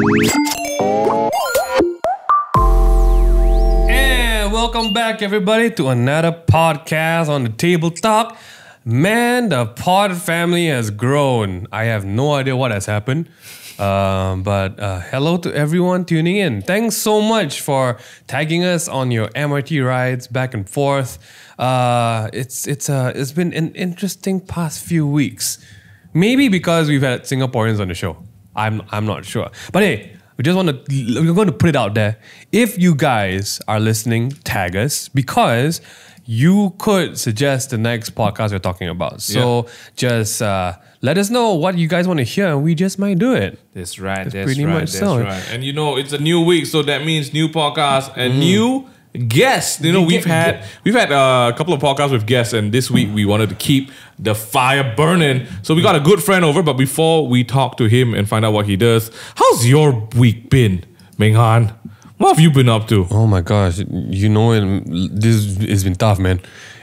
And welcome back, everybody, to another podcast on the Table Talk. Man, the pod family has grown. I have no idea what has happened. But hello to everyone tuning in. Thanks so much for tagging us on your MRT rides back and forth. It's been an interesting past few weeks. Maybe because we've had Singaporeans on the show. I'm not sure. But hey, we're going to put it out there. If you guys are listening, tag us, because you could suggest the next podcast we're talking about. So just let us know what you guys want to hear, and we just might do it. That's right. That's pretty right. much That's so. right. And you know, it's a new week, so that means new podcast and new guests. You know, we've had a couple of podcasts with guests, and this week we wanted to keep the fire burning. So we got a good friend over, but before we talk to him and find out what he does, how's your week been, MingH? What have you been up to? Oh my gosh, you know, this has been tough, man.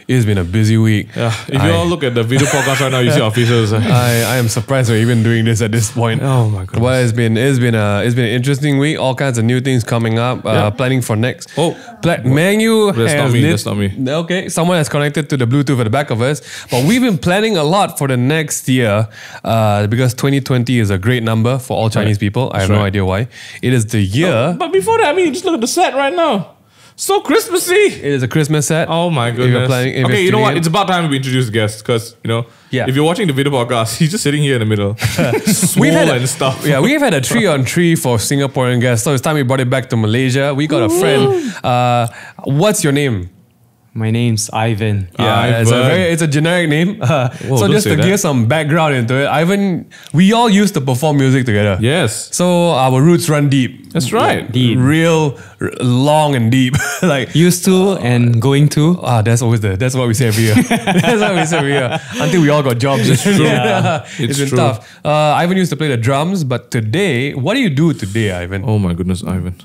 It's been a busy week. If you all look at the video podcast right now, you see our faces. I am surprised we're even doing this at this point. Oh my goodness. But it's been an interesting week. All kinds of new things coming up. Planning for next. MingY That's not me. Okay, someone has connected to the Bluetooth at the back of us. But we've been planning a lot for the next year because 2020 is a great number for all Chinese people. I have no idea why. It is the year. But before that, just look at the set right now. So Christmassy. It is a Christmas set. Oh my goodness. Okay, you know what? It's about time we introduce the guests, because, you know, if you're watching the video podcast, he's just sitting here in the middle. Swole and stuff. Yeah, we've had a 3-on-3 for Singaporean guests. So it's time we brought it back to Malaysia. We got a friend. What's your name? My name's Ivan. Yeah, it's a generic name. So just to give some background into it, Ivan, we all used to perform music together. Yes. So our roots run deep. That's right. Deep. Real long and deep. Like Used to and going to. that's what we say every year. That's what we say every year. Until we all got jobs. It's true. It's been true. tough. Ivan used to play the drums, but today, what do you do today, Ivan? Oh my goodness, Ivan.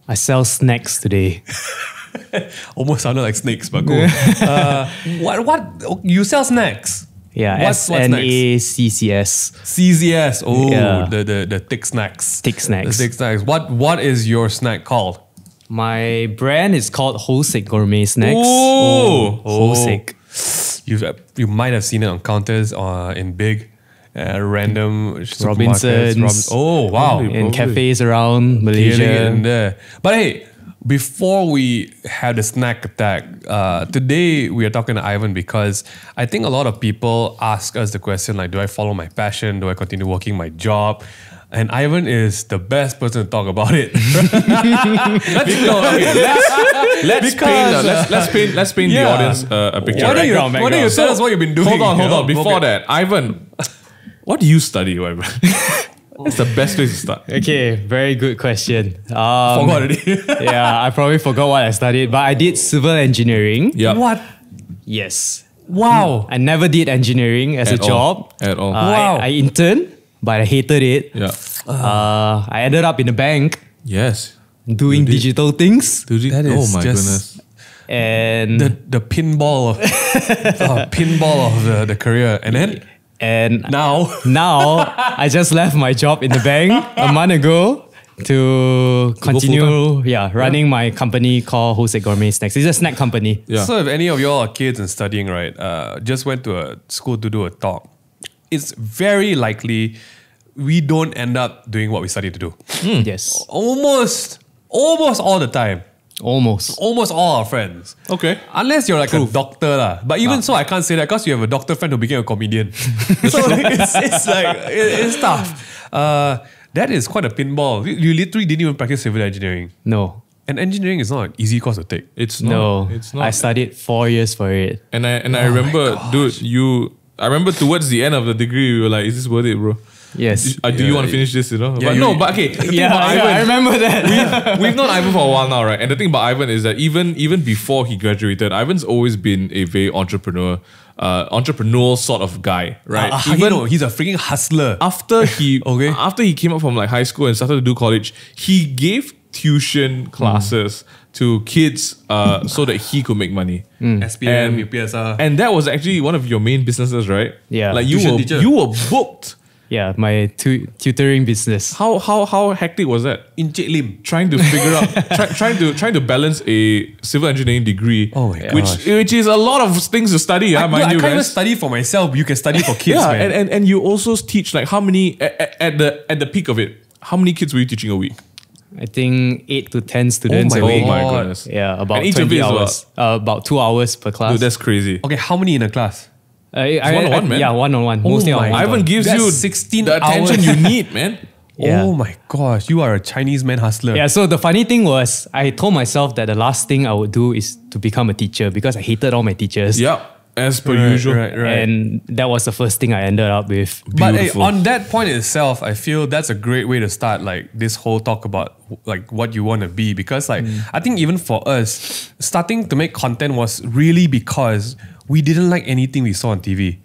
I sell snacks today. Almost sounded like snakes, but cool. What? You sell snacks? Yeah, What's SNACCS. CZS. Oh, Yeah. the thick snacks. Thick snacks. The thick snacks. What is your snack called? My brand is called HouSek Gourmet Snacks. Oh. HouSek. You might have seen it on counters in big, random Robinsons. supermarkets. Oh, wow. In cafes around Malaysia. In there. But hey, before we have the snack attack, today we are talking to Ivan because I think a lot of people ask us the question like, do I follow my passion? Do I continue working my job? And Ivan is the best person to talk about it. Let's paint the audience a picture. Why don't you tell us what you've been doing? Hold on. Before that, Ivan, what do you study, Ivan? That's the best place to start. Okay, very good question. Forgot already. Yeah, I probably forgot what I studied, but I did civil engineering. Yeah. What? Yes. Wow. I never did engineering as a job. At all. Wow. I interned, but I hated it. Yeah. I ended up in a bank Yes. doing digital things. That Oh is my just goodness. And the pinball of the career. And then now I just left my job in the bank a month ago to continue running my company called HouSek Gourmet Snacks. It's a snack company. Yeah. So if any of y'all are kids and studying, right, just went to a school to do a talk, it's very likely we don't end up doing what we studied to do. Yes. Almost all the time. Almost all our friends. Okay. Unless you're like a doctor lah. But even so, I can't say that because you have a doctor friend who became a comedian. So it's tough. That is quite a pinball. You literally didn't even practice civil engineering. No. And engineering is not an easy course to take. It's not. No. It's not. I studied 4 years for it. And I remember, dude, I remember towards the end of the degree, we were like, is this worth it, bro? Yes. Do you want to finish this, you know? Yeah, but okay. The thing about I Ivan, remember that. we've known Ivan for a while now, right? And the thing about Ivan is that even before he graduated, Ivan's always been a very entrepreneurial sort of guy, right? He's a freaking hustler. After he Okay. came up from like high school and started to do college, he gave tuition classes to kids so that he could make money. SPM, UPSR. And that was actually one of your main businesses, right? Yeah. Like Tuition teacher. you were booked Yeah, my tutoring business. How hectic was that? Encik Lim. Trying to figure out, trying to balance a civil engineering degree, Oh my which is a lot of things to study. I mind you, can't even guys. study for myself. You can study for kids, Yeah, man. and you also teach like how many at the peak of it? How many kids were you teaching a week? I think 8 to 10 students my a week. Oh my God. goodness! Yeah, about And each of 20 it is hours. About 2 hours per class. Dude, that's crazy. Okay, how many in a class? one-on-one, man. Yeah, one-on-one. Mostly my one-on-one. Ivan gives That's you 16 the attention hours. you need, man. Yeah. Oh my gosh, you are a Chinese man hustler. Yeah, so the funny thing was, I told myself that the last thing I would do is to become a teacher because I hated all my teachers. Yeah, as per Right, usual. right. And that was the first thing I ended up with. But hey, Beautiful. on that point itself, I feel that's a great way to start like this whole talk about like what you want to be, because like I think even for us, starting to make content was really because we didn't like anything we saw on TV.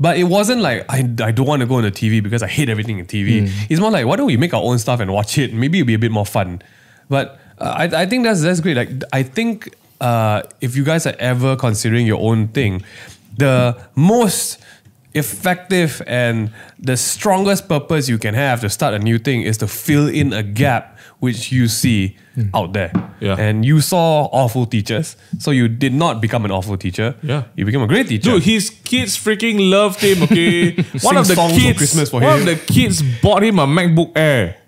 But it wasn't like I don't want to go on the TV because I hate everything in TV. It's more like, why don't we make our own stuff and watch it? Maybe it'll be a bit more fun. But I think that's great. Like I think if you guys are ever considering your own thing, the most effective and the strongest purpose you can have to start a new thing is to fill in a gap which you see out there. Yeah. And you saw awful teachers, so you did not become an awful teacher. Yeah. You became a great teacher. Dude, his kids freaking loved him, okay? One of the songs for kids Christmas for one him. of the kids bought him a MacBook Air.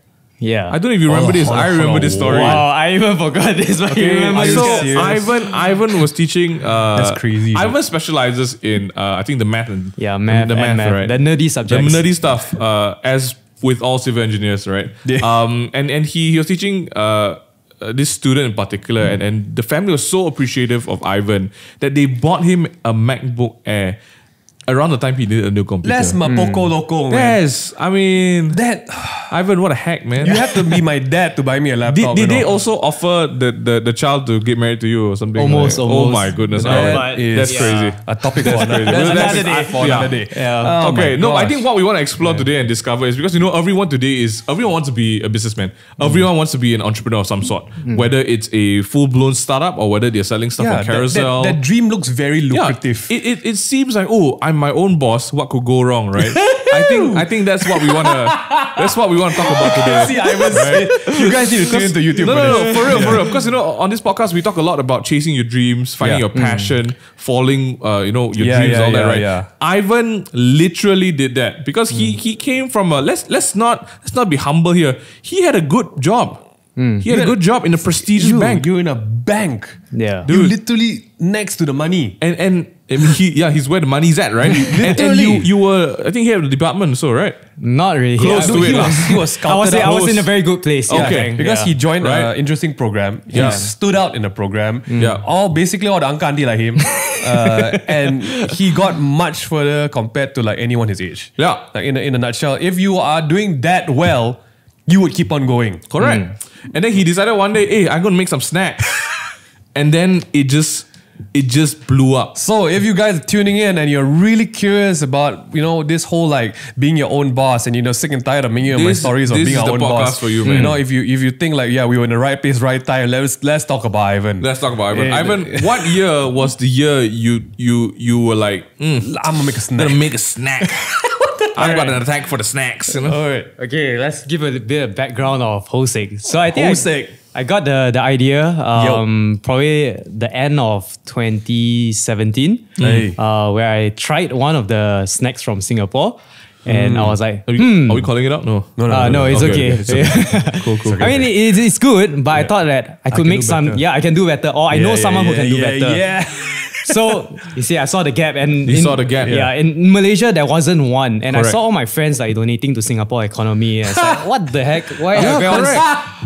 Yeah. I don't know if you remember this. I remember this story. Wow, I even forgot this, but you remember you So this. serious? Ivan was teaching. That's crazy, man. Ivan specializes in I think the math and Yeah, math, the and math, right? The nerdy The subjects. nerdy stuff. As with all civil engineers, right? Yeah. And he was teaching this student in particular, and the family was so appreciative of Ivan that they bought him a MacBook Air around the time he needed a new computer. That's Mapoko Loco, man. Yes, I mean, That Ivan, what a hack, man. you have to be my dad to buy me a laptop. Did you they know? also offer the child to get married to you or something? Almost, like, almost. Oh my goodness. That Alright. is That's crazy. a topic for another, crazy. another That's- day. For yeah. another day. Yeah. Oh Okay, my no, I gosh. think what we want to explore today and discover is because everyone today everyone wants to be a businessman. Everyone wants to be an entrepreneur of some sort, whether it's a full blown startup or whether they're selling stuff on Carousel. That dream looks very Yeah, lucrative. it seems like, oh, I'm my own boss. What could go wrong, right? I think that's what we wanna talk about today. See, Ivan said, you guys need to tune into YouTube. No, for this. for real. Because on this podcast we talk a lot about chasing your dreams, finding Yeah. your passion, following, your Yeah, dreams, yeah, all that, yeah, right? yeah. Ivan literally did that because he came from a let's not be humble here. He had a good job. He had a good job in a prestigious bank. You're in a bank. Yeah. You're literally next to the money. And I mean, he's where the money's at, right? and Literally. you were, I think, head of the department, so right? Not really. Close Yeah, to it. He was scouted I was out. in a very good place. Yeah, Okay. Because he joined Right. an interesting program. He Yeah. stood out in the program. Yeah. Basically all the uncle auntie like him. And he got much further compared to like anyone his age. Yeah. Like in a nutshell, if you are doing that well, you would keep on going. Correct. And then he decided one day, hey, I'm gonna make some snacks. And then it just blew up. So if you guys are tuning in and you're really curious about, this whole like being your own boss and sick and tired of me and my stories of this being is our the own podcast boss. for you, man. If you think like, yeah, we were in the right place, right time, let's talk about Ivan. Let's talk about Ivan. Yeah. Ivan, what year was the year you were like, I'm gonna make a snack. gonna make a snack? I'm gonna attack for the snacks, you know? Alright. Okay, let's give a bit of background of HouSek. So I think HouSek. I got the idea probably the end of 2017, Hey. where I tried one of the snacks from Singapore, and I was like, Are we calling it out? No. no, it's okay. Cool. I mean, it's good, but I thought that I could make do some. better. Yeah, I can do better, or I know someone who can do better. Yeah. So you see, I saw the gap, and You saw the gap, Yeah, in Malaysia there wasn't one, and I Correct. saw all my friends like donating to Singapore economy. And it's like, what the heck? Why everyone's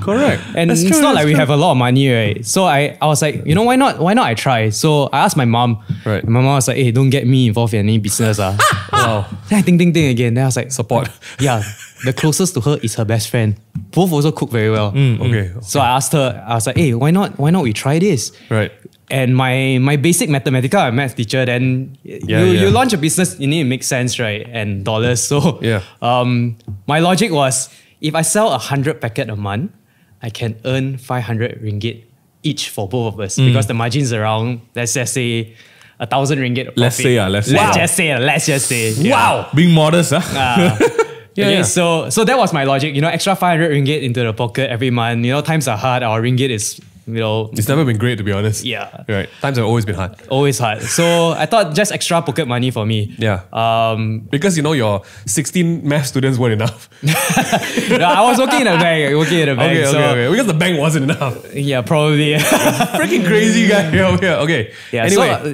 Correct. and That's it's true, not that's like we true. have a lot of money, right? So I was like, why not I try? So I asked my mom. Right. My mom was like, hey, don't get me involved in any business. Wow. Then I think again. Then I was like, Support. yeah, the closest to her is her best friend. Both also cook very well. Okay. So I asked her, I was like, hey, why not we try this? Right. And my basic mathematical, I'm a math teacher, then you launch a business, you need to make sense, right? And dollars. So Yeah. my logic was, if I sell 100 packet a month, I can earn 500 ringgit each for both of us because the margin's around, let's just say, 1,000 ringgit. Let's profit. say. Let's just say. Yeah. Wow. Being modest, huh? Yeah, Okay, yeah. so that was my logic. Extra 500 ringgit into the pocket every month. Times are hard. Our ringgit is, It's never been great, to be honest. Yeah. Right. Times have always been hard. always hard. So I thought just extra pocket money for me. Yeah. Because your 16 math students weren't enough. No, I was working in a bank. Okay. Because the bank wasn't enough. Yeah, probably. Freaking crazy guy. Okay. Yeah.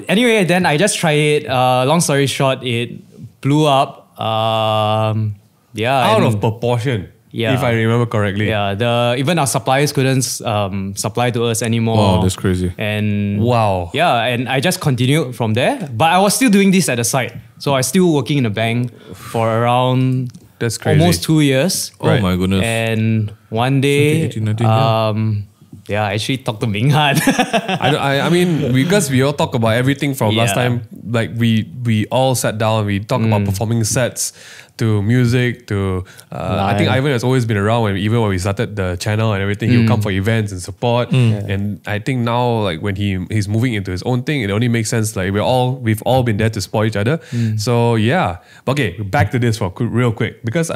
Anyway. Then I just tried it. Long story short, it blew up. Out of proportion. Yeah. If I remember correctly. Yeah. Even our suppliers couldn't supply to us anymore. Wow, that's crazy. And Wow. yeah, and I just continued from there. But I was still doing this at the side. So I was still working in a bank for around That's crazy. almost 2 years. Oh my goodness. And one day, 18, 19, I actually talked to MingH. I mean, because we all talk about everything from last Yeah. time. Like we all sat down, we talk about performing sets to music to. I think Ivan has always been around even when we started the channel and everything. He would come for events and support. And I think now, like when he's moving into his own thing, it only makes sense. Like we've all been there to support each other. So yeah. But okay, back to this for real quick because.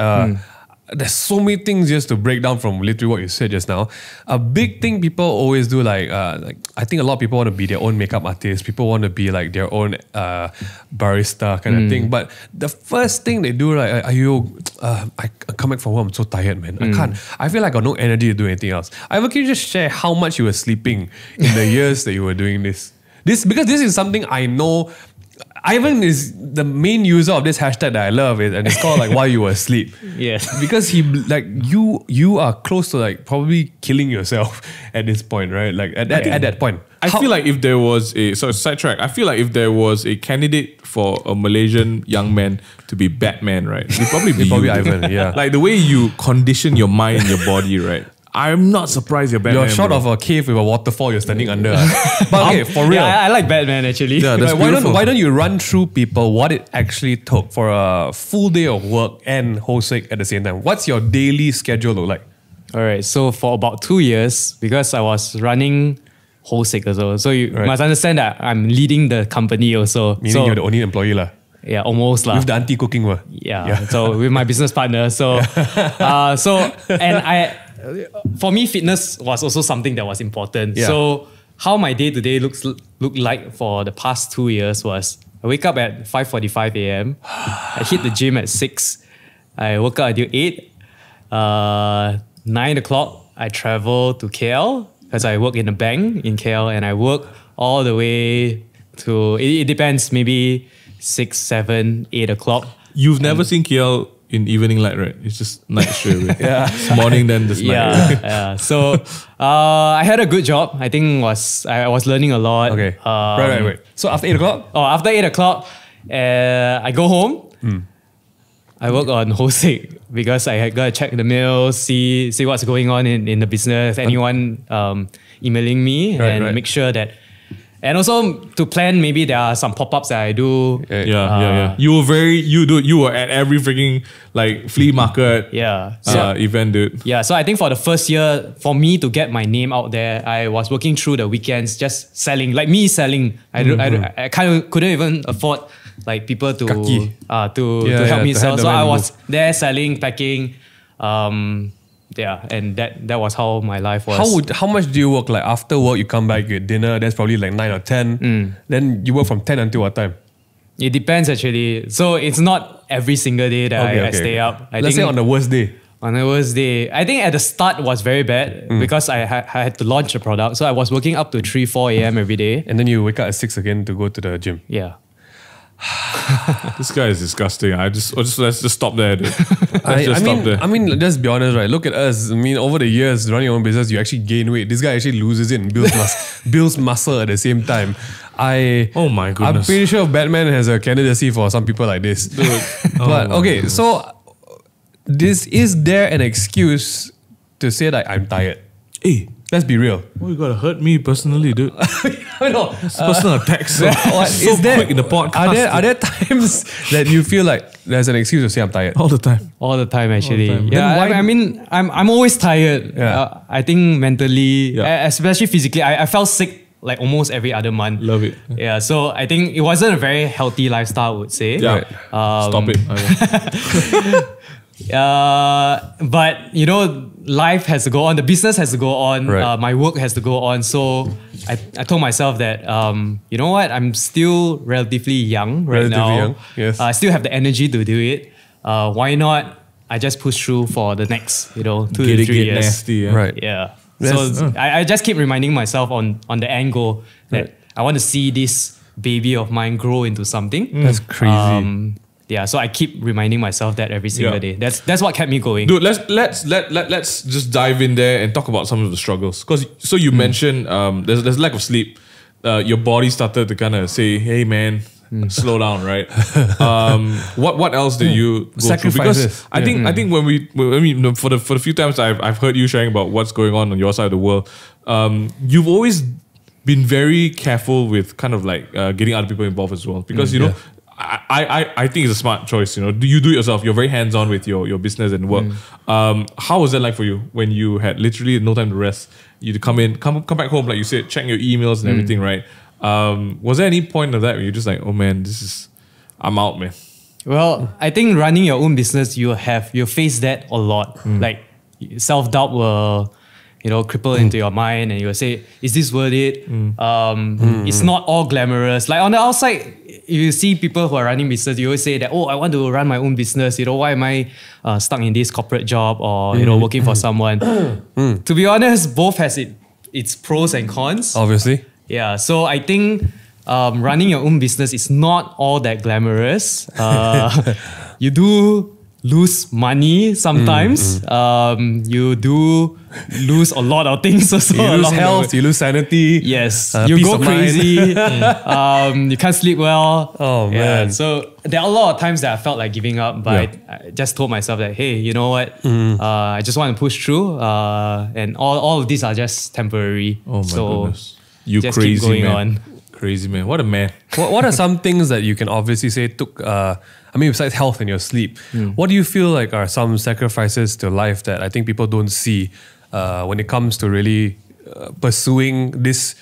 There's so many things just to break down from literally what you said just now. A big thing people always do, like I think a lot of people want to be their own makeup artist. People want to be like their own barista kind of thing. But the first thing they do, like, I come back from work, I'm so tired, man. I can't. I feel like I got no energy to do anything else. Ivan, can you just share how much you were sleeping in the years that you were doing this? Because this is something I know. Ivan is the main user of this hashtag that I love, and it's called like while you were asleep. Yes. Because you are close to like probably killing yourself at this point, right? Like at that point. I feel like if there was sidetrack, I feel like if there was a candidate for a Malaysian young man to be Batman, right? It'd probably be Probably you. Ivan, yeah. Like the way you condition your mind and your body, right? I'm not surprised you're Batman. You're short bro. of a cave with a waterfall you're standing under. But okay, for real. Yeah, I like Batman actually. Yeah, that's Like, beautiful. why don't you run through people what it actually took for a full day of work and HouSek at the same time? What's your daily schedule look like? All right. So for about 2 years, because I was running HouSek also, so you Right. must understand that I'm leading the company also. Meaning so you're the only employee lah. yeah, almost lah. With the auntie cooking lah. Yeah. So with my business partner. So, for me, fitness was also something that was important. Yeah. So how my day to day looked like for the past 2 years was I wake up at 5:45 a.m. I hit the gym at 6. I woke up until 8. 9 o'clock, I travel to KL because I work in a bank in KL, and I work all the way to, it depends, maybe 6, 7, 8 o'clock. You've never seen KL in evening light, right? It's just night straight away. It's morning, then this night. Right? Yeah. So I had a good job. I think I was learning a lot. Okay. Right. So after 8 o'clock? After 8 o'clock, I go home. I work on HouSek because I had got to check the mail, see what's going on in the business, anyone emailing me, and make sure that. And also to plan, maybe there are some pop-ups that I do. Yeah. You were at every freaking like flea market event, dude. Yeah, so I think for the first year, for me to get my name out there, I was working through the weekends, just selling, like me selling. I couldn't even afford like people to help me sell. So I was there selling, packing, and that was how my life was. How much do you work? Like after work, you come back, you get dinner. That's probably like 9 or 10. Then you work from 10 until what time? It depends actually. So it's not every single day that I stay up. Let's say on the worst day. On the worst day, I think at the start was very bad because I had to launch a product. So I was working up to 3, 4 a.m. every day. And then you wake up at 6 again to go to the gym. Yeah. This guy is disgusting. Let's just stop there, dude. I mean, let's be honest, right? Look at us. I mean, over the years, running your own business, you actually gain weight. This guy actually loses it and builds muscle at the same time. Oh my goodness. I'm pretty sure Batman has a candidacy for some people like this. Dude. But okay, so is there an excuse to say that I'm tired? Hey, let's be real. Oh, you gotta hurt me personally, dude. I know. It's personal attacks. So Quick in the podcast. Are there times that you feel like there's an excuse to say I'm tired? All the time. All the time, actually. All the time. Yeah, Then I mean, I'm always tired. Yeah. I think mentally, especially physically, I felt sick like almost every other month. Love it. Yeah, so I think it wasn't a very healthy lifestyle, I would say. Yeah. Stop it. But you know, life has to go on. The business has to go on. Right. My work has to go on. So I told myself that you know what, I'm still relatively young right Relatively now. young, yes. I still have the energy to do it. Why not? I just push through for the next 2 to 3 years. Nasty, yeah. Right. Yeah. Yes. So I just keep reminding myself on the end goal that I want to see this baby of mine grow into something. That's crazy. Yeah, so I keep reminding myself that every single day. That's what kept me going. Dude, let's just dive in there and talk about some of the struggles. Because so you mentioned there's lack of sleep. Your body started to kind of say, "Hey man, slow down," right? What else did you go through? Because I think when we for the few times I've heard you sharing about what's going on your side of the world, you've always been very careful with kind of like getting other people involved as well. Because you know. I think it's a smart choice. You know, you do it yourself. You're very hands on with your business and work. How was that like for you when you had literally no time to rest? You come back home, like you said, check your emails and everything, right? Was there any point of that where you're just like, oh man, I'm out, man? Well, I think running your own business, you face that a lot. Like self-doubt will cripple into your mind, and you'll say, is this worth it? It's not all glamorous. Like on the outside, you see people who are running business, you always say that, oh, I want to run my own business. Why am I stuck in this corporate job or, working for someone? To be honest, both has its pros and cons. Obviously. Yeah, so I think running your own business is not all that glamorous. You do lose money sometimes. You do lose a lot of things also. You lose health, you lose sanity. Yes, you go crazy. You can't sleep well. Oh man. So there are a lot of times that I felt like giving up, but I just told myself that, hey, you know what? I just want to push through, and all of these are just temporary. Oh my goodness. You just crazy keep going man. on. Crazy man. What a man. What are some things that you can obviously say took, besides health and your sleep, what do you feel like are some sacrifices to life that I think people don't see when it comes to really pursuing this?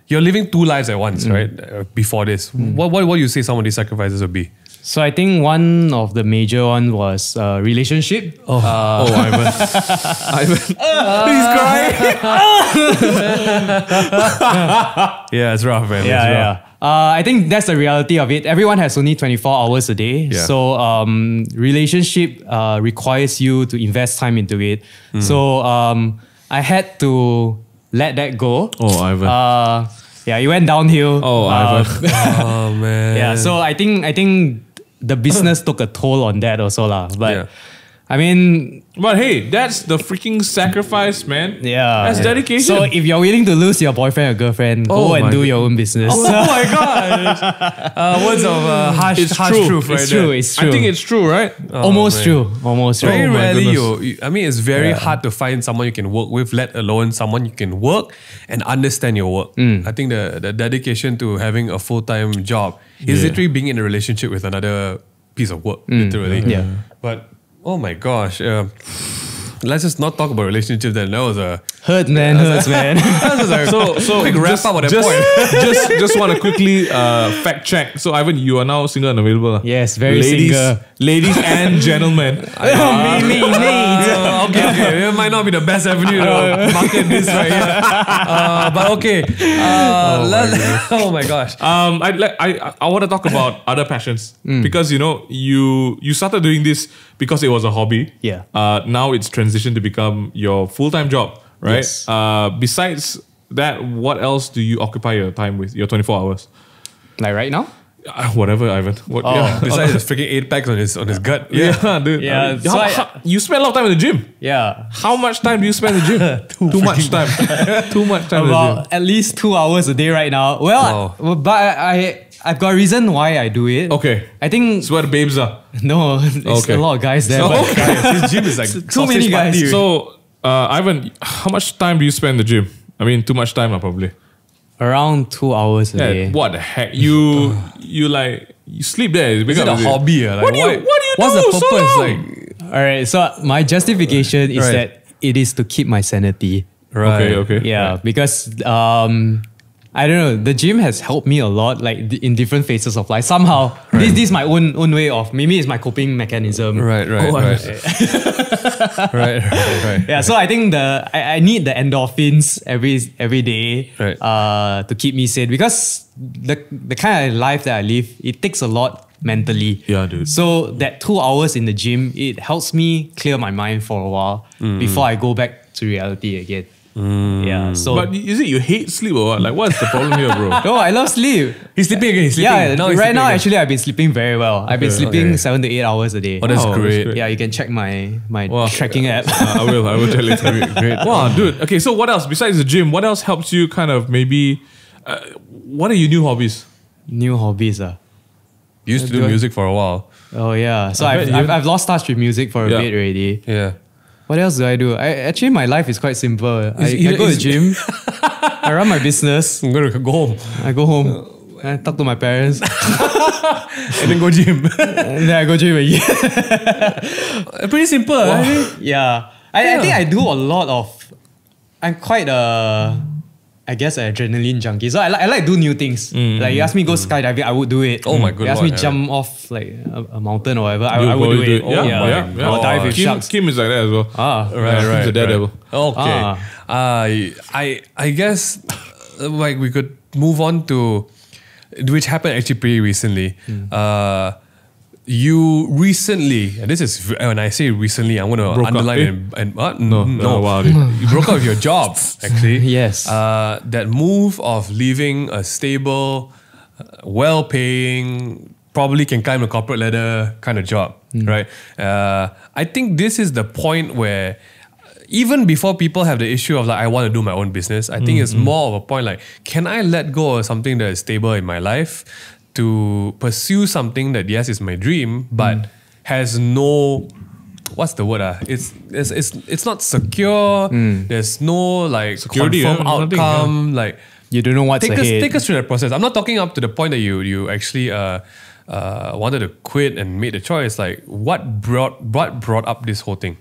You're living two lives at once, right? Before this. What do you say some of these sacrifices would be? So I think one of the major one was relationship. Ivan. He's crying. Yeah, it's rough, man. Yeah. I think that's the reality of it. Everyone has only 24 hours a day. Yeah. So relationship requires you to invest time into it. So I had to let that go. Oh, Ivan. It went downhill. Oh, Ivan. Oh man. Yeah, so I think the business took a toll on that also lah. But Yeah. I mean, But hey, that's the freaking sacrifice, man. That's dedication. So if you're willing to lose your boyfriend or girlfriend, go and do your own business. Oh my gosh. Words of harsh true. truth right It's true. there. It's true. I think it's true, right? Almost true. Almost true. Very Oh my rarely goodness. it's very hard to find someone you can work with, let alone someone you can work and understand your work. I think the dedication to having a full-time job is literally being in a relationship with another piece of work, literally. Yeah. But oh my gosh, let's just not talk about relationships then. That was a Hurts, man. that was a So quick wrap up on that point. just want to quickly fact check. So Ivan, you are now single and available. Yes, very ladies, single. Ladies and gentlemen. Me. Okay. It might not be the best avenue to market this right here. But okay. Oh my gosh. I want to talk about other passions because you started doing this because it was a hobby. Yeah. Now it's transitioned to become your full-time job, right? Yes. Besides that, what else do you occupy your time with? Your 24 hours. Like right now? Whatever, Ivan. Besides his freaking 8 packs on his gut. Yeah, dude. Yeah, so you spend a lot of time in the gym. Yeah. How much time do you spend in the gym? Too much time. Too much time in the gym. About at least 2 hours a day right now. Well, but I've got a reason why I do it. Okay. I think It's where the babes are. no, there's Okay. a lot of guys there. So- but Guys, his gym is like Too many sausage guys. party. So, Ivan, how much time do you spend in the gym? I mean, too much time, probably. around 2 hours a Yeah, day. what the heck? You sleep there. Is it a hobby? Like, What do you what's do the so purpose? long? Like, All right. So my justification is Right. that it is to keep my sanity. right. Okay. Yeah, because I don't know. The gym has helped me a lot, like in different phases of life. Somehow, this is my own way of, maybe it's my coping mechanism. Right. Right. Yeah, so I think I need the endorphins every day, to keep me sane, because the kind of life that I live, it takes a lot mentally. Yeah, dude. So that 2 hours in the gym, it helps me clear my mind for a while before I go back to reality again. Yeah. So, But is it you hate sleep or what? Like, what's the problem here, bro? no, I love sleep. He's sleeping again. He's sleeping. Yeah, Now he's right sleeping now again. actually I've been sleeping very well. I've been sleeping 7 to 8 hours a day. Oh, that's Oh, that's great. great. Yeah, you can check my Wow. tracking app. I will tell you. Great. Wow, dude. Okay, so what else besides the gym? What else helps you kind of maybe? What are your new hobbies? New hobbies. You used to do music for a while. Oh yeah. So I bet you- I've lost touch with music for a bit already. Yeah. What else do I do? Actually my life is quite simple. I go to the gym. I run my business. I'm gonna go home I go home. I talk to my parents. and then go gym. And then I go gym again. Pretty simple. Yeah. I think I do a lot of. I'm quite I guess an adrenaline junkie. So I like do new things. Like you ask me go skydiving, I would do it. Oh my good You ask lord, me yeah. jump off like a mountain or whatever, I You'll would do probably it. Yeah. I'll dive with Kim, sharks. Kim is like that as well. Right. He's a daredevil. Okay. I guess like we could move on to which happened actually pretty recently. You recently, and this is when I say recently, I'm going to Broke up, underline and what? No. Wow, dude. You broke up with your job, actually. Yes. That move of leaving a stable, well-paying, probably can climb the corporate ladder kind of job, right? I think this is the point where even before people have the issue of like, I want to do my own business, I think it's more of a point like, can I let go of something that is stable in my life to pursue something that, yes, is my dream, but has no, what's the word? It's not secure. There's no like Security, confirmed nothing, outcome. Like, You don't know what's ahead. take us through that process. I'm not talking up to the point that you actually wanted to quit and made the choice. Like, what brought up this whole thing?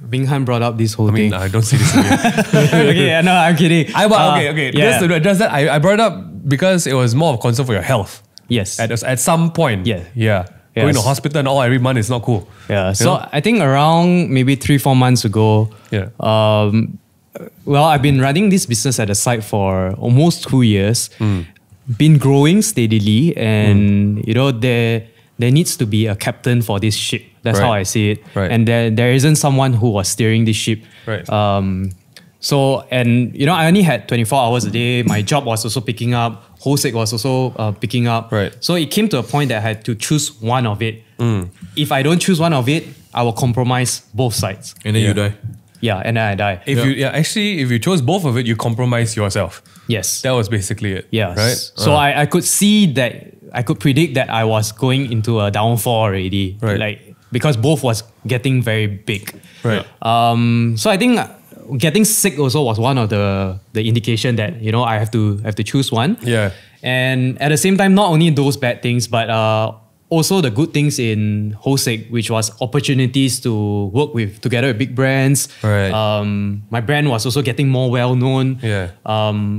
MingH brought up this whole I mean, thing. I don't see this again. Okay, no, I'm kidding. Okay. Yeah. Just to address that, I brought it up because it was more of a concern for your health. Yes. At some point. Yeah. Yeah. Going to Yes. hospital and all every month is not cool. Yeah. You So know? I think around maybe 3-4 months ago, Yeah. well, I've been running this business at the site for almost 2 years. Been growing steadily, and you know there needs to be a captain for this ship. That's how Right. I see it. Right. And there isn't someone who was steering this ship. Right. So, and you know, I only had 24 hours a day. My job was also picking up. HouSek was also picking up. Right. So it came to a point that I had to choose one of it. If I don't choose one of it, I will compromise both sides. And then you die. Yeah, and then I die. If you chose both of it, you compromise yourself. Yes. That was basically it. Yes. Right. So I could see that, I could predict that I was going into a downfall already. Right. Like, because both was getting very big. Right. So I think getting sick also was one of the indication that, you know, I have to choose one. Yeah. And at the same time, not only those bad things, but also the good things in HouSek, which was opportunities to work together with big brands. Right. My brand was also getting more well known. Yeah.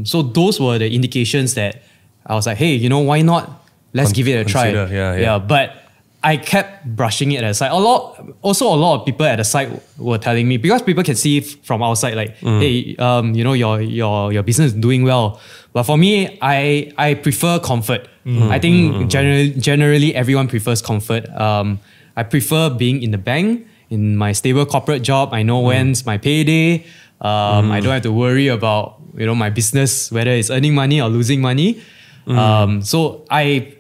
So those were the indications that I was like, hey, you know, why not? Let's give it a try. Consider, yeah. But I kept brushing it aside. A lot of people at the site were telling me, because people can see from outside, like, hey, you know, your business is doing well. But for me, I prefer comfort. I think generally everyone prefers comfort. I prefer being in the bank, in my stable corporate job. I know when's my payday. I don't have to worry about, you know, my business, whether it's earning money or losing money. So I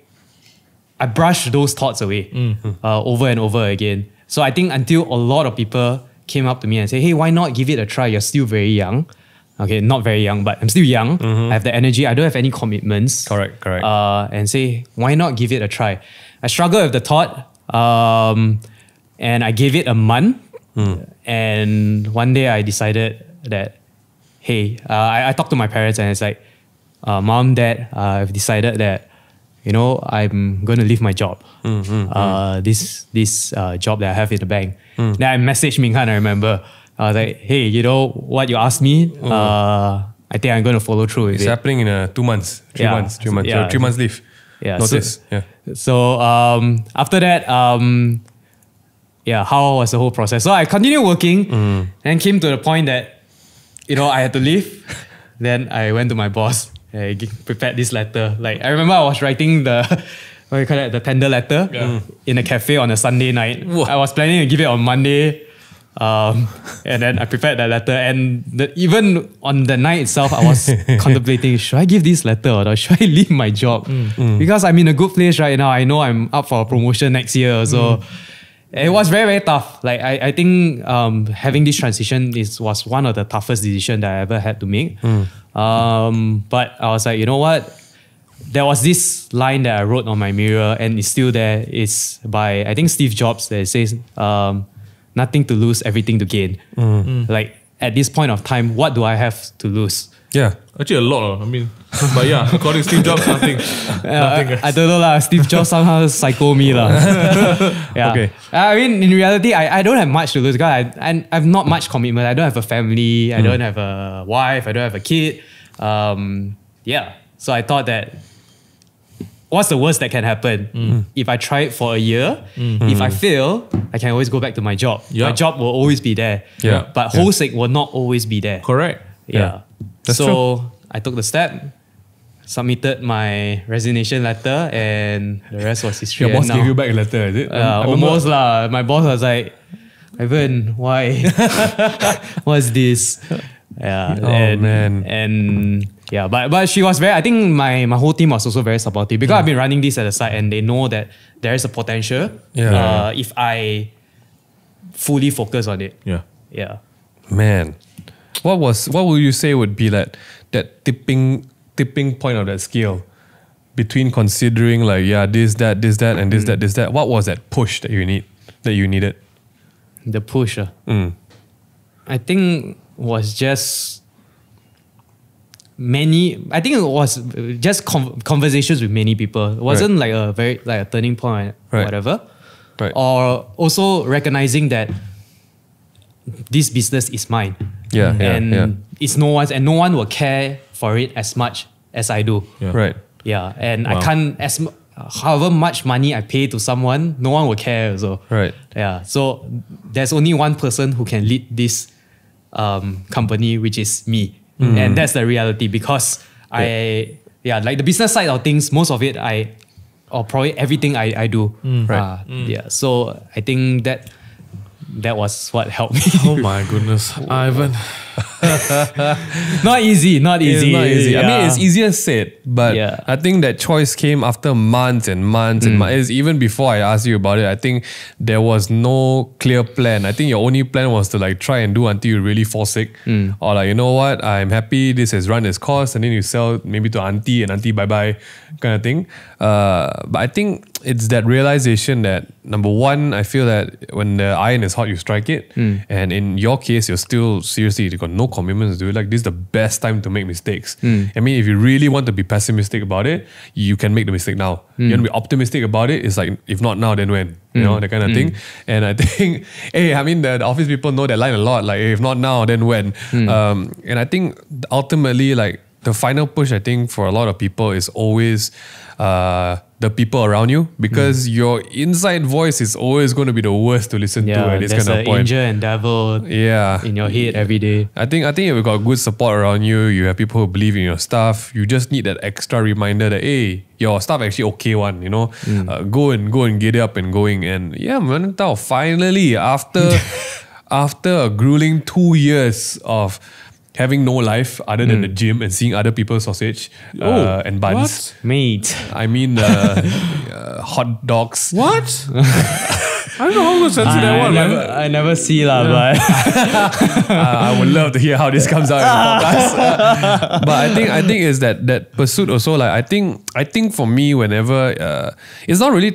brush those thoughts away over and over again. So I think until a lot of people came up to me and say, hey, why not give it a try? You're still very young. Okay, not very young, but I'm still young. I have the energy. I don't have any commitments. Correct. And say, why not give it a try? I struggled with the thought, and I gave it a month. And one day I decided that, hey, I talked to my parents and it's like, Mom, Dad, I've decided that, you know, I'm going to leave my job. This job that I have in the bank. Then I messaged MingH, I remember. I was like, hey, you know what you asked me? I think I'm going to follow through with It's it. happening in 2 months, 3 Yeah. months, 3 months. Yeah. 3 months leave. Yeah. Notice. So after that, how was the whole process? So I continued working and came to the point that, I had to leave. Then I went to my boss. I prepared this letter. Like, I remember I was writing the, the tender letter in a cafe on a Sunday night. Whoa. I was planning to give it on Monday. And then I prepared that letter. And even on the night itself, I was contemplating, should I give this letter or should I leave my job? Because I'm in a good place right now. I know I'm up for a promotion next year. So it was very, very tough. Like I think having this transition was one of the toughest decisions that I ever had to make. But I was like, you know what? There was this line that I wrote on my mirror and it's still there. It's by, I think, Steve Jobs, that says, nothing to lose, everything to gain. Like at this point of time, what do I have to lose? Yeah. Actually, a lot. I mean, but yeah, according to Steve Jobs, nothing. I don't know lah. Steve Jobs somehow psycho me lah. Yeah. Okay. I mean, in reality, I don't have much to lose. Because I have not much commitment. I don't have a family. I don't have a wife. I don't have a kid. So I thought that, what's the worst that can happen? If I try it for a year, if I fail, I can always go back to my job. Yeah. My job will always be there. Yeah. But HouSek will not always be there. Correct. Yeah. That's so true. I took the step, submitted my resignation letter, and the rest was history. Your boss And gave now- you back a letter, is it? I remember- almost lah. My boss was like, Ivan, why? What's this? Yeah. Oh, man. And yeah, but she was very, I think my whole team was also very supportive because I've been running this at the side and they know that there is a potential if I fully focus on it. Yeah. Yeah. Man, what would you say would be that tipping point of that scale between considering like this, that, and this, that? What was that push that you needed? The push. I think was just I think it was just conversations with many people. It wasn't like a turning point or whatever. Right. Or also recognizing that this business is mine. And it's no one's, and no one will care for it as much as I do. Yeah. Right. Yeah. And I can't, however much money I pay to someone, no one will care also. Right. Yeah. So there's only one person who can lead this company, which is me. And that's the reality because like the business side of things, most of it or probably everything I do. Yeah. So I think that was what helped me. Oh my goodness, Ivan. Not easy. It's not easy. Yeah. I mean, it's easier said, but I think that choice came after months and months and months. Even before I asked you about it, I think there was no clear plan. I think your only plan was to like try and do until you really fall sick, or like, you know what, I'm happy, this has run its course, and then you sell maybe to auntie and auntie bye bye kind of thing. But I think it's that realization that number one, I feel that when the iron is hot, you strike it, and in your case, you're still seriously, you've got no commitments to do it. Like, this is the best time to make mistakes. I mean, if you really want to be pessimistic about it, you can make the mistake now. You want to be optimistic about it, it's like, if not now, then when? You know, that kind of thing. And I think, I mean, the office people know that line a lot, like, if not now, then when? And I think ultimately, like, the final push, I think, for a lot of people is always the people around you, because your inside voice is always going to be the worst to listen to at this kind of point. Angel and devil in your head every day. I think if you've got good support around you, you have people who believe in your stuff, you just need that extra reminder that, hey, your stuff actually okay one, you know, go and get up and going. And yeah, man, finally, after a grueling 2 years of having no life other than the gym and seeing other people's sausage and buns. Mate. I mean, hot dogs. What? I don't know how to censor that one, man. I never see lah, but I would love to hear how this comes out in the podcast. But I think is that pursuit also, like, I think for me, whenever it's not really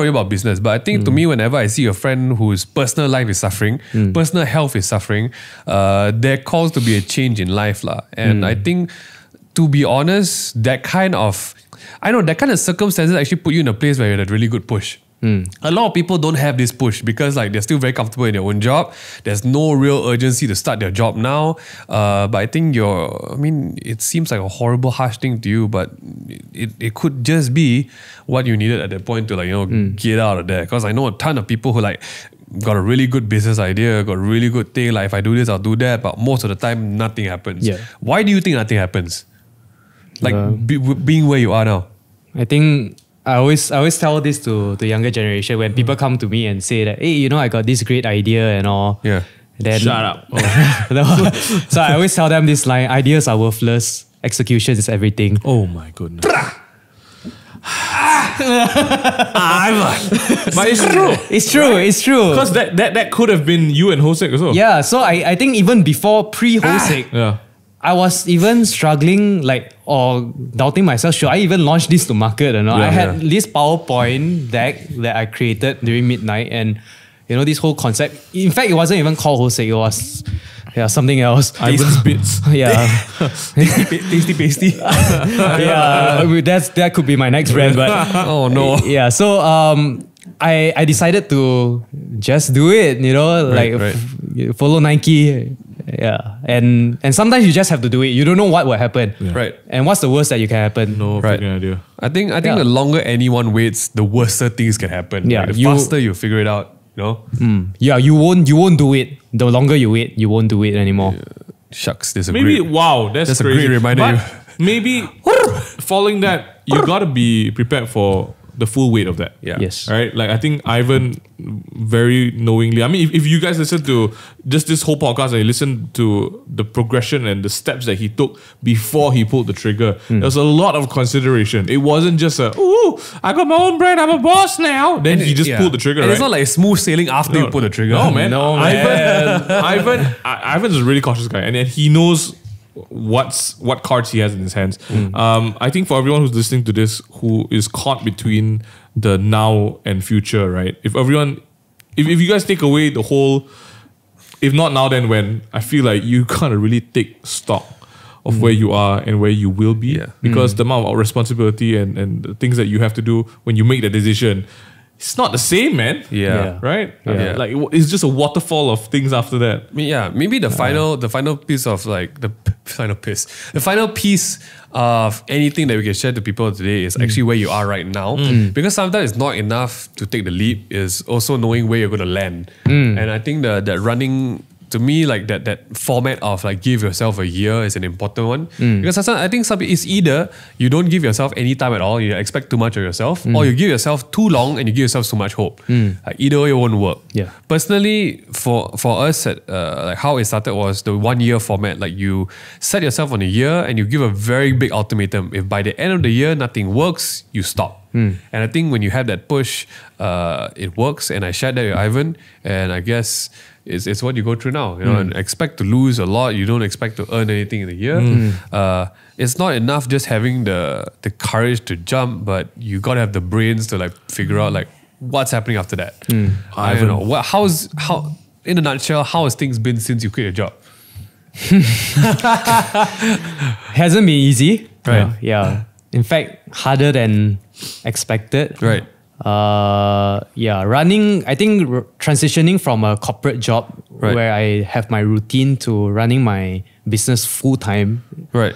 about business, but I think to me, whenever I see a friend whose personal life is suffering, personal health is suffering, there calls to be a change in life lah. And I think, to be honest, that kind of circumstances actually put you in a place where you had a really good push. A lot of people don't have this push because like they're still very comfortable in their own job. There's no real urgency to start their job now. But I think it seems like a horrible, harsh thing to you, but it could just be what you needed at that point to get out of there. Because I know a ton of people who like got a really good business idea, got a really good thing, like if I do this, I'll do that, but most of the time nothing happens. Yeah. Why do you think nothing happens? Like being where you are now. I think I always tell this to the younger generation when people come to me and say that, hey, I got this great idea and all. Yeah. Then, Shut up. So I always tell them this line: ideas are worthless, execution is everything. Oh my goodness. Ivan. But it's true. It's true. It's true. Because that could have been you and HouSek as well. Yeah. So I think even before pre-HouSek, Yeah. I was even struggling or doubting myself. Should I even launch this to market or not? Yeah, I had this PowerPoint deck that I created during midnight, and this whole concept. In fact, it wasn't even called HouSek. It was something else. Ivan's Bits. Yeah. Tasty pasty. That could be my next brand, but Oh no. yeah. So I decided to just do it. Follow Nike. Yeah, and sometimes you just have to do it. You don't know what will happen. Yeah. Right. And what's the worst that you can happen? No Right. freaking idea. I think the longer anyone waits, the worse things can happen. Yeah, Like, the faster you figure it out, Yeah, you won't do it. The longer you wait, you won't do it anymore. Shucks, there's a Maybe, great, wow, that's a crazy. great reminder. But maybe following that, you got to be prepared for the full weight of that. Yeah. Yes. Right? Like, I think Ivan very knowingly, I mean, if you guys listen to just this whole podcast and you listen to the progression and the steps that he took before he pulled the trigger, there was a lot of consideration. It wasn't just I got my own brand, I'm a boss now. Then he just pulled the trigger, And right? it's not like smooth sailing after you pull the trigger. No, man. No, man. Ivan's a really cautious guy, and he knows what cards he has in his hands. I think for everyone who's listening to this, who is caught between the now and future, right? If you guys take away the whole, if not now then when, I feel like you gotta really take stock of where you are and where you will be, because the amount of responsibility and the things that you have to do when you make the decision, it's not the same, man. Yeah. Right? Yeah. Like it's just a waterfall of things after that. I mean, yeah, maybe the final piece of like the final piece of anything that we can share to people today is actually where you are right now. Because sometimes it's not enough to take the leap, is also knowing where you're going to land. And I think that running, to me, like that format of like give yourself a year is an important one. Because sometimes I think it's either you don't give yourself any time at all, you expect too much of yourself, or you give yourself too long and you give yourself so much hope. Like either way, it won't work. Yeah. Personally, for us, like how it started was the 1 year format. Like you set yourself on a year and you give a very big ultimatum. If by the end of the year nothing works, you stop. And I think when you have that push, it works. And I shared that with Ivan, and I guess it's what you go through now. And expect to lose a lot. You don't expect to earn anything in a year. It's not enough just having the courage to jump, but you gotta have the brains to like figure out like what's happening after that. I don't know. How in a nutshell, how has things been since you quit your job? Hasn't been easy. Right. Yeah. In fact, harder than expected. Right. Running, I think transitioning from a corporate job where I have my routine to running my business full time. Right.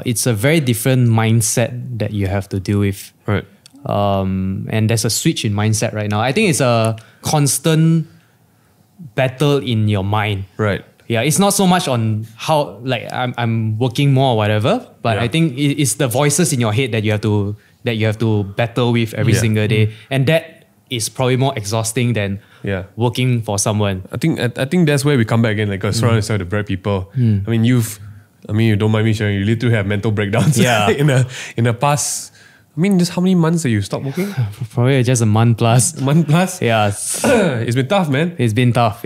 It's a very different mindset that you have to deal with. Right. And there's a switch in mindset right now. I think it's a constant battle in your mind. Right. Yeah, it's not so much on how like I'm working more or whatever, but I think it's the voices in your head that you have to battle with every single day, and that is probably more exhausting than working for someone. I think that's where we come back again. Like surround yourself with the right people. I mean, you don't mind me sharing, you literally have mental breakdowns. Yeah. in the past. I mean, just how many months that you stopped working? Probably just a month plus. A month plus? Yeah. It's been tough, man. It's been tough.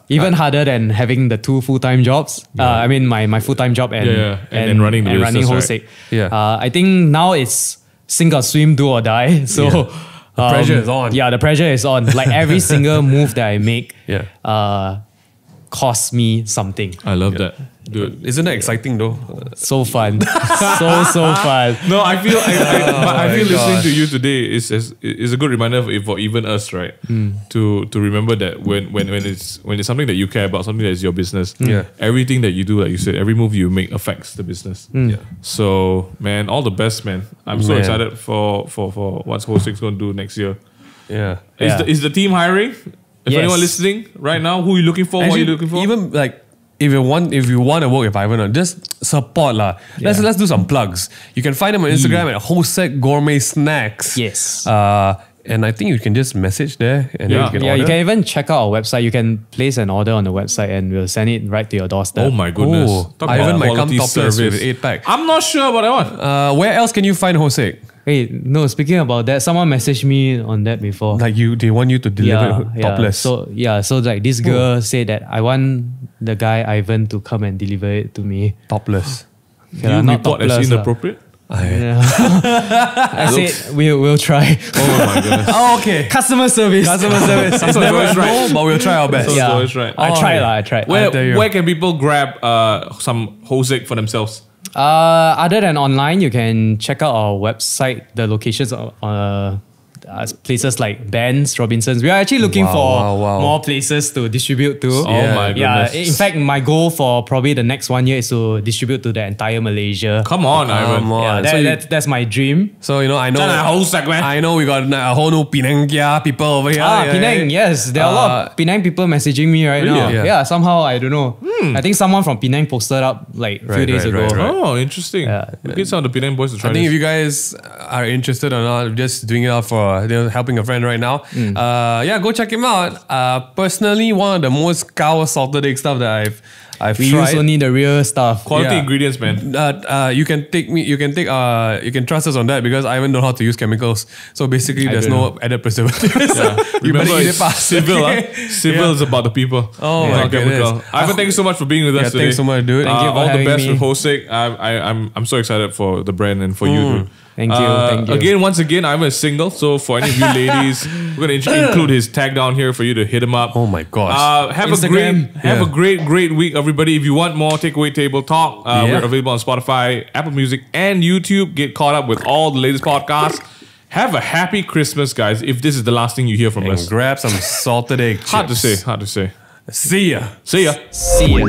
Even harder than having the 2 full-time jobs. I mean, my full-time job and running the business, HouSek. right? Yeah. I think now it's sink or swim, do or die. So the pressure is on. Yeah, the pressure is on. Like every single move that I make, cost me something. I love that. Dude. Isn't that exciting though? So fun. so fun. No, I feel I my feel listening gosh. to you today is a good reminder for even us, right? To remember that when it's something that you care about, something that is your business, Yeah. everything that you do, like you said, every move you make affects the business. Yeah. So man, all the best, man. I'm so Man. excited for what HouSek's going to do next year. Yeah. Is the team hiring? If Yes. anyone listening right now, who are you looking for? What are you looking for? Even like if you want to work with Ivan, just support lah. Let's do some plugs. You can find him on Instagram at HouSek Gourmet Snacks. Yes. And I think you can just message there and then Yeah. you can Yeah, order. you can even check out our website. You can place an order on the website and we'll send it right to your doorstep. Oh my goodness! Oh, Talk Ivan about might come quality topless with service. 8-pack. I'm not sure about that one. Where else can you find HouSek? Hey, no, speaking about that, someone messaged me on that before. Like they want you to deliver topless. So like this girl said that I want the guy Ivan to come and deliver it to me. Topless. Do you not report as topless, inappropriate? Yeah. I said we'll try. Oh my goodness! Oh, okay. Customer service. Customer service. It's Someone's never always right. no, but we'll try our best. Someone's Yeah. always right. I tried. Oh, I tried. tell you. Where can people grab some HouSek for themselves? Other than online, you can check out our website. The locations are places like Ben's, Robinsons. We are actually looking Wow, for wow. more places to distribute to. Oh my Yeah, goodness! in fact, my goal for probably the next 1 year is to distribute to the entire Malaysia. Come on, Ivan. Come on. Yeah, So that's my dream. So I know. HouSek, man. I know we got a whole new Penang people over here. Penang, yes. There are a lot of Penang people messaging me right now. Yeah. Yeah, somehow, I don't know. I think someone from Penang posted up like a few Right, days right, ago. right, right. Oh, interesting. Yeah. We get some of the Penang boys to try I think this. if you guys are interested or not, just doing it out for helping a friend right now. Go check him out. Personally, one of the most cow salted egg stuff that I've We tried. use only the real stuff. Quality Yeah. ingredients, man. You can trust us on that because I even know how to use chemicals. So basically, there's don't no added preservatives. You Remember, better eat it it's fast. civil, huh? Civil is about the people. Oh not my goodness. chemical. Ivan, thank you so much for being with us today. thanks so much, dude. Thank you for all the having best me. with HouSek. I'm so excited for the brand and for you, dude. Thank you. Again, once again, I'm a single. So for any of you ladies, we're gonna include his tag down here for you to hit him up. Oh my gosh. Have Instagram. a great week, everybody. If you want more Takeaway Table Talk, we're available on Spotify, Apple Music, and YouTube. Get caught up with all the latest podcasts. Have a happy Christmas, guys. If this is the last thing you hear from And us, grab some salted egg chips. hard to say. See ya. See ya. See ya.